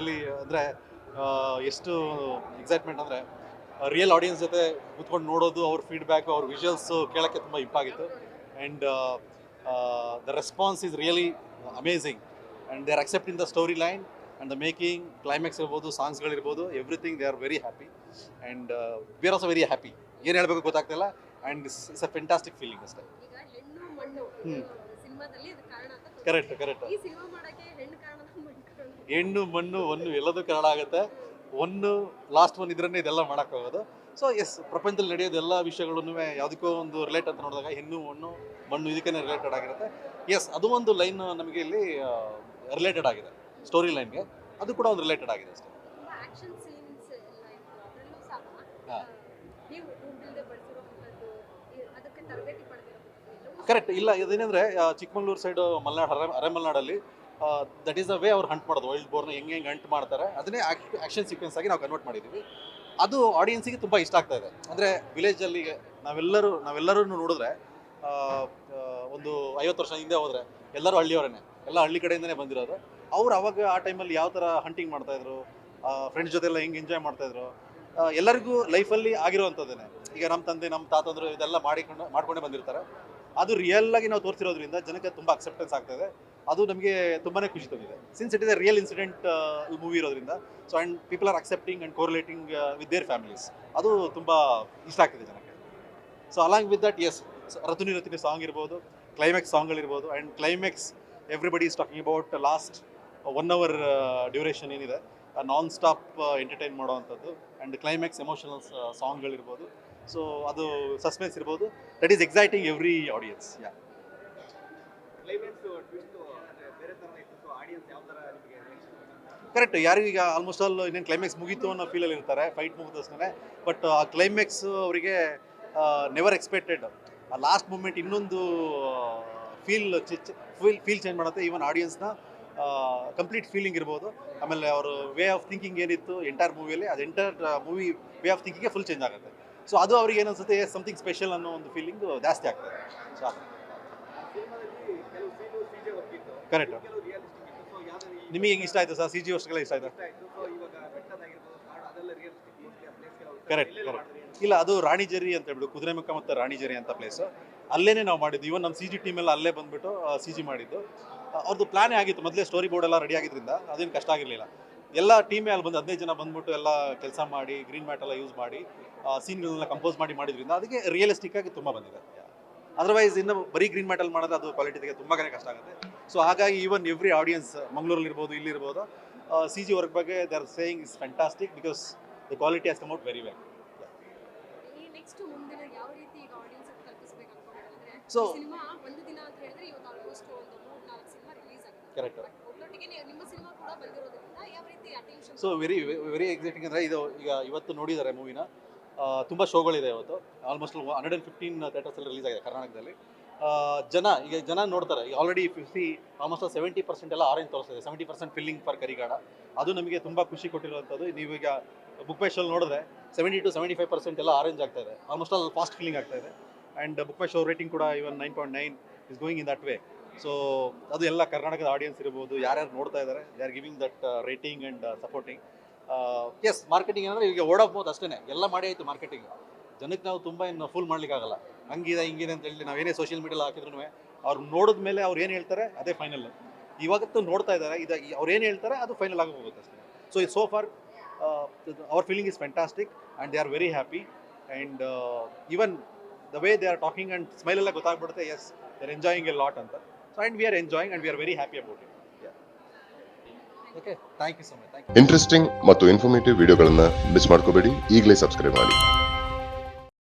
ಇಲ್ಲಿ ಅಂದರೆ ಎಷ್ಟು ಎಕ್ಸೈಟ್ಮೆಂಟ್ ಅಂದರೆ ರಿಯಲ್ ಆಡಿಯನ್ಸ್ ಜೊತೆ ಕೂತ್ಕೊಂಡು ನೋಡೋದು, ಅವ್ರ ಫೀಡ್ಬ್ಯಾಕು, ಅವ್ರ ವಿಜುವಲ್ಸು ಕೇಳೋಕ್ಕೆ ತುಂಬ ಇಂಪಾಗಿತ್ತು. And the response is really amazing. And they are accepting the story line and the making, climax ಇರ್ಬೋದು, ಸಾಂಗ್ಸ್ಗಳಿರ್ಬೋದು, everything they are very happy. And we are also very happy. ಏನು ಹೇಳಬೇಕು ಗೊತ್ತಾಗ್ತಿಲ್ಲ. And it's a fantastic feeling ಅಷ್ಟೇ. Correct. ಹೆಣ್ಣು ಮಣ್ಣು ಒಂದು ಎಲ್ಲದೂ ಕನ್ನಡ ಆಗುತ್ತೆ. ಒಂದು ಲಾಸ್ಟ್ ಒನ್ ಇದ್ರನ್ನೇ ಇದೆಲ್ಲ ಮಾಡೋಕ್ಕಾಗೋದು. ಸೊ ಎಸ್, ಪ್ರಪಂಚದಲ್ಲಿ ನಡೆಯೋದು ಎಲ್ಲ ವಿಷಯಗಳೂ ಯಾವುದಕ್ಕೋ ಒಂದು ರಿಲೇಟ್ ಅಂತ ನೋಡಿದಾಗ ಹೆಣ್ಣು ಮಣ್ಣು ಇದಕ್ಕೇ ರಿಲೇಟೆಡ್ ಆಗಿರುತ್ತೆ. ಎಸ್, ಅದು ಒಂದು ಲೈನ್ ನಮಗೆ ಇಲ್ಲಿ ರಿಲೇಟೆಡ್ ಆಗಿದೆ, ಸ್ಟೋರಿ ಲೈನ್ಗೆ ಅದು ಕೂಡ ಒಂದು ರಿಲೇಟೆಡ್ ಆಗಿದೆ ಅಷ್ಟೇ. ಕರೆಕ್ಟ್. ಇಲ್ಲ, ಇದೇನೆಂದರೆ ಚಿಕ್ಕಮಂಗ್ಳೂರು ಸೈಡು ಮಲೆನಾಡು, ಅರೆಮಲೆನಾಡಲ್ಲಿ ದಟ್ ಈಸ್ ದ ವೇ ಅವ್ರು ಹಂಟ್ ಮಾಡೋದು. ವೈಲ್ಡ್ ಬೋರ್ನ ಹೆಂಗೆ ಹಂಟ್ ಮಾಡ್ತಾರೆ ಅದನ್ನೇ ಆ್ಯಕ್ಷನ್ ಸೀಕ್ವೆನ್ಸ್ ಆಗಿ ನಾವು ಕನ್ವರ್ಟ್ ಮಾಡಿದ್ದೀವಿ. ಅದು ಆಡಿಯನ್ಸಿಗೆ ತುಂಬ ಇಷ್ಟ ಆಗ್ತಾ ಇದೆ. ಅಂದರೆ ವಿಲೇಜಲ್ಲಿ ನಾವೆಲ್ಲರೂ ನೋಡಿದ್ರೆ ಒಂದು 50 ವರ್ಷ ಹಿಂದೆ ಹೋದರೆ ಎಲ್ಲರೂ ಹಳ್ಳಿಯವರೇ, ಎಲ್ಲ ಹಳ್ಳಿ ಕಡೆಯಿಂದನೇ ಬಂದಿರೋದು. ಅವ್ರು ಅವಾಗ ಆ ಟೈಮಲ್ಲಿ ಯಾವ ಥರ ಹಂಟಿಂಗ್ ಮಾಡ್ತಾಯಿದ್ರು, ಫ್ರೆಂಡ್ಸ್ ಜೊತೆಲ್ಲ ಹೆಂಗೆ ಎಂಜಾಯ್ ಮಾಡ್ತಾಯಿದ್ರು, ಎಲ್ಲರಿಗೂ ಲೈಫಲ್ಲಿ ಆಗಿರೋವಂಥದ್ದೇನೆ. ಈಗ ನಮ್ಮ ತಂದೆ, ನಮ್ಮ ತಾತಂದರು ಇದೆಲ್ಲ ಮಾಡ್ಕೊಂಡೇ ಬಂದಿರ್ತಾರೆ. ಅದು ರಿಯಲ್ ಆಗಿ ನಾವು ತೋರಿಸಿರೋದ್ರಿಂದ ಜನಕ್ಕೆ ತುಂಬ ಅಕ್ಸೆಪ್ಟೆನ್ಸ್ ಆಗ್ತಾಯಿದೆ. ಅದು ನಮಗೆ ತುಂಬಾ ಖುಷಿ ತಂದಿದೆ. Since it is a real incident movie ಇರೋದ್ರಿಂದ. So and people are accepting and correlating with their families. ಅದು ತುಂಬ ಇಷ್ಟ ಆಗ್ತಿದೆ ಜನಕ್ಕೆ. So along with that, yes, ರತುನಿ ರತುನಿ ಸಾಂಗ್ ಇರ್ಬೋದು, ಕ್ಲೈಮ್ಯಾಕ್ಸ್ ಸಾಂಗ್ಗಳಿರ್ಬೋದು. And climax everybody is talking about last 1 hour duration ಏನಿದೆ, ನಾನ್ ಸ್ಟಾಪ್ ಎಂಟರ್ಟೈನ್ ಮಾಡೋವಂಥದ್ದು. ಆ್ಯಂಡ್ ಕ್ಲೈಮ್ಯಾಕ್ಸ್ ಎಮೋಷನಲ್ ಸಾಂಗ್ಗಳಿರ್ಬೋದು. ಸೊ ಅದು ಸಸ್ಪೆನ್ಸ್ ಇರ್ಬೋದು. That is exciting every audience. Yeah, correct. ಯಾರಿಗೀಗ ಆಲ್ಮೋಸ್ಟ್ ಆಲ್ ಇನ್ನೇನು ಕ್ಲೈಮ್ಯಾಕ್ಸ್ ಮುಗೀತು ಅನ್ನೋ ಫೀಲಲ್ಲಿ ಇರ್ತಾರೆ, ಫೈಟ್ ಮುಗಿದಷ್ಟೇ. ಬಟ್ ಆ ಕ್ಲೈಮ್ಯಾಕ್ಸ್ ಅವರಿಗೆ ನೆವರ್ ಎಕ್ಸ್ಪೆಕ್ಟೆಡ್. ಆ ಲಾಸ್ಟ್ ಮೂಮೆಂಟ್ ಇನ್ನೊಂದು ಫೀಲ್ ಚೇಂಜ್ ಮಾಡುತ್ತೆ. ಈವನ್ ಆಡಿಯನ್ಸ್ನ ಕಂಪ್ಲೀಟ್ ಫೀಲಿಂಗ್ ಇರ್ಬೋದು. ಆಮೇಲೆ ಅವರು ವೇ ಆಫ್ ಥಿಂಕಿಂಗ್ ಏನಿತ್ತು ಎಂಟೈರ್ ಮೂವಿಯಲ್ಲಿ, ಅದು ಎಂಟೈರ್ ಮೂವಿ ವೇ ಆಫ್ ಥಿಂಕಿಂಗ್ಗೆ ಫುಲ್ ಚೇಂಜ್ ಆಗುತ್ತೆ. ಸೊ ಅದು ಅವ್ರಿಗೆ ಏನನ್ಸುತ್ತೆ, ಸಮಥಿಂಗ್ ಸ್ಪೆಷಲ್ ಅನ್ನೋ ಒಂದು ಫೀಲಿಂಗ್ ಜಾಸ್ತಿ ಆಗ್ತದೆ. So correct. ನಿಮಗೆ ಹೆಂಗೆ ಇಷ್ಟ ಆಯಿತು ಸರ್? CG ವರ್ಷಗಳ ಇಷ್ಟ ಆಯಿತು? ಕರೆಕ್ಟ್. ಇಲ್ಲ, ಅದು ರಾಣಿಜೇರಿ ಅಂತ ಹೇಳ್ಬಿಟ್ಟು, ಕುದುರೆಮುಖ ಮತ್ತು ರಾಣಿಜೇರಿ ಅಂತ ಪ್ಲೇಸು. ಅಲ್ಲೇ ನಾವು ಮಾಡಿದ್ದು. ಇವನ್ ನಮ್ಮ CG ಟೀಮೆಲ್ಲ ಅಲ್ಲೇ ಬಂದುಬಿಟ್ಟು CG ಮಾಡಿದ್ದು. ಅವ್ರದ್ದು ಪ್ಲಾನೇ ಆಗಿತ್ತು ಮೊದಲೇ, ಸ್ಟೋರಿ ಬೋರ್ಡ್ ಎಲ್ಲ ರೆಡಿ ಆಗಿದ್ದರಿಂದ ಅದೇನು ಕಷ್ಟ ಆಗಿರಲಿಲ್ಲ. ಎಲ್ಲ ಟೀಮೇ ಅಲ್ಲಿ ಬಂದು 15 ಜನ ಬಂದ್ಬಿಟ್ಟು ಎಲ್ಲ ಕೆಲಸ ಮಾಡಿ, ಗ್ರೀನ್ ಮ್ಯಾಟ್ ಎಲ್ಲ ಯೂಸ್ ಮಾಡಿ, ಸೀನ್ಗಳನ್ನ ಕಂಪೋಸ್ ಮಾಡಿದ್ರಿಂದ ಅದಕ್ಕೆ ರಿಯಲಿಸ್ಟಿಕ್ ಆಗಿ ತುಂಬ ಬಂದಿದೆ. ಅದರ್ವೈಸ್ ಇನ್ನು ಬರೀ ಗ್ರೀನ್ ಮ್ಯಾಟಲ್ಲಿ ಮಾಡಿದ್ರೆ ಅದು ಕ್ವಾಲಿಟಿ ತೆಗೆ ತುಂಬ ಕಷ್ಟ ಆಗುತ್ತೆ. ಸೊ ಹಾಗಾಗಿ ಈವನ್ ಎವ್ರಿ ಆಡಿಯನ್ಸ್, ಮಂಗಳೂರಲ್ಲಿ ಇರ್ಬೋದು, ಇಲ್ಲಿರ್ಬೋದು, CG ವರ್ಕ್ ಬಗ್ಗೆ they are saying is fantastic because the quality has come out very well. So correct. So very exciting ಅಂದರೆ ಇದು ಈಗ ಇವತ್ತು ನೋಡಿದ್ದಾರೆ ಮೂವಿನ. ತುಂಬ ಶೋಗಳಿದೆ ಇವತ್ತು. ಆಲ್ಮೋಸ್ಟ್ 115 ಥಿಯೇಟರ್ಸಲ್ಲಿ ರಿಲೀಸ್ ಆಗಿದೆ ಕರ್ನಾಟಕದಲ್ಲಿ. ಜನ ನೋಡ್ತಾರೆ. ಈಗ ಆಲ್ರೆಡಿ ಆಲ್ಮೋಸ್ಟ್ 70% ಎಲ್ಲ ಆರೆಂಜ್ ತೋರಿಸ್ತಿದೆ. 70% ಫಿಲ್ಲಿಂಗ್ ಫಾರ್ ಕರಿಗಾಡ. ಅದು ನಮಗೆ ತುಂಬ ಖುಷಿ ಕೊಟ್ಟಿರುವಂಥದ್ದು. ನೀವೀಗ ಬುಕ್ ಮೈ ಶೋಲ್ಲಿ ನೋಡಿದ್ರೆ 70 to 75% ಎಲ್ಲ ಆರೆಂಜ್ ಆಗ್ತಾ ಇದೆ. ಆಲ್ಮೋಸ್ಟ್ ಆಲ್ ಫಾಸ್ಟ್ ಫಿಲ್ಲಿಂಗ್ ಆಗ್ತಾ ಇದೆ. And book my show rating ಕೂಡ even 9.9 is going in that way. So ಅದು ಎಲ್ಲ ಕರ್ನಾಟಕದ ಆಡಿಯನ್ಸ್ ಇರ್ಬೋದು, ಯಾರ್ಯಾರು ನೋಡ್ತಾ ಇದ್ದಾರೆ, they are giving that rating and supporting. Yes, marketing ಏನಂದರೆ ಈಗ ವರ್ಡ್ ಆಫ್ ಮೌತ್ ಅಷ್ಟೇ. ಎಲ್ಲ ಮಾಡಿ ಆಯಿತು ಮಾರ್ಕೆಟಿಂಗ್. ಜನಕ್ಕೆ ನಾವು ತುಂಬ ಇನ್ನು ಫುಲ್ ಮಾಡಲಿಕ್ಕಾಗಲ್ಲ. ಹಂಗಿದೆ ಹಿಂಗಿದೆ ಅಂತ ಹೇಳಿ ನಾವೇನೇ ಸೋಷಿಯಲ್ ಮೀಡಿಯಲ್ಲಿ ಹಾಕಿದ್ರು ಅವ್ರು ನೋಡಿದ ಮೇಲೆ ಅವ್ರು ಏನು ಹೇಳ್ತಾರೆ ಅದೇ ಫೈನಲ್. ಇವಾಗತ್ತೂ ನೋಡ್ತಾ ಇದ್ದಾರೆ, ಅವ್ರು ಏನು ಹೇಳ್ತಾರೆ ಅದು ಫೈನಲ್ ಆಗಿ ಹೋಗುತ್ತೆ ಅಷ್ಟೇ. So for our feeling is fantastic and they are very happy. And even the way they are talking and smile ಎಲ್ಲ ಗೊತ್ತಾಗ್ಬಿಡುತ್ತೆ, yes, they are enjoying a lot ಅಂತ. So and we are enjoying and we are very happy about it. Okay, thank you so much. Interesting ಮತ್ತು informative ವಿಡಿಯೋಗಳನ್ನು miss ಮಾಡ್ಕೋಬೇಡಿ. ಈಗಲೇ subscribe ಮಾಡಿ.